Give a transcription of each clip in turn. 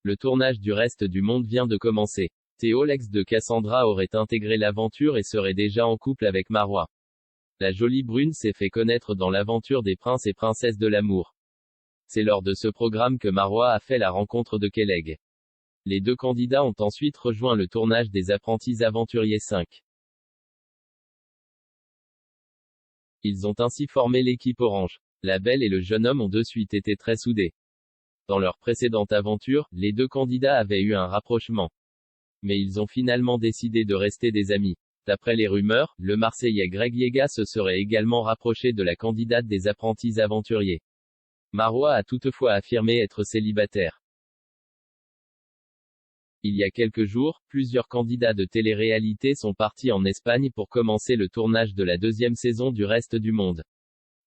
Le tournage du reste du monde vient de commencer. Théo, l'ex de Cassandra, aurait intégré l'aventure et serait déjà en couple avec Marois. La jolie brune s'est fait connaître dans l'aventure des princes et princesses de l'amour. C'est lors de ce programme que Marois a fait la rencontre de Kéleg. Les deux candidats ont ensuite rejoint le tournage des Apprentis Aventuriers 5. Ils ont ainsi formé l'équipe Orange. La belle et le jeune homme ont de suite été très soudés. Dans leur précédente aventure, les deux candidats avaient eu un rapprochement. Mais ils ont finalement décidé de rester des amis. D'après les rumeurs, le Marseillais Greg Yega se serait également rapproché de la candidate des Apprentis Aventuriers. Marois a toutefois affirmé être célibataire. Il y a quelques jours, plusieurs candidats de télé-réalité sont partis en Espagne pour commencer le tournage de la deuxième saison du Reste du Monde.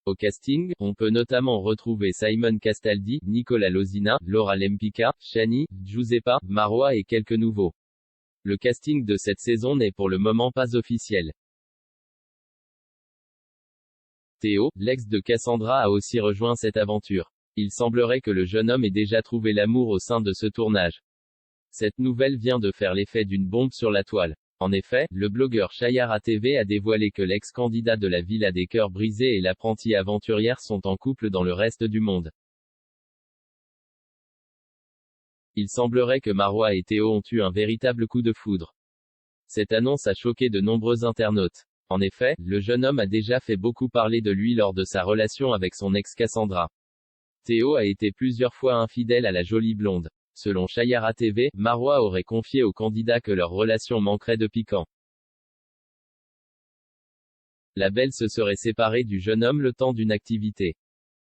Au casting, on peut notamment retrouver Simon Castaldi, Nicolas Lozina, Laura Lempicka, Shani, Giuseppa, Marois et quelques nouveaux. Le casting de cette saison n'est pour le moment pas officiel. Théo, l'ex de Cassandra, a aussi rejoint cette aventure. Il semblerait que le jeune homme ait déjà trouvé l'amour au sein de ce tournage. Cette nouvelle vient de faire l'effet d'une bombe sur la toile. En effet, le blogueur Chayara TV a dévoilé que l'ex-candidat de la Villa des Cœurs Brisés et l'apprentie aventurière sont en couple dans le reste du monde. Il semblerait que Marois et Théo ont eu un véritable coup de foudre. Cette annonce a choqué de nombreux internautes. En effet, le jeune homme a déjà fait beaucoup parler de lui lors de sa relation avec son ex Cassandra. Théo a été plusieurs fois infidèle à la jolie blonde. Selon Chayara TV, Marois aurait confié au candidat que leur relation manquerait de piquant. La belle se serait séparée du jeune homme le temps d'une activité.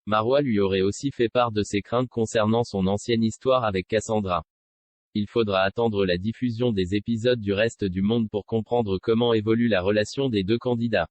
Marois lui aurait aussi fait part de ses craintes concernant son ancienne histoire avec Cassandra. Il faudra attendre la diffusion des épisodes du Reste du Monde pour comprendre comment évolue la relation des deux candidats.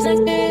Worst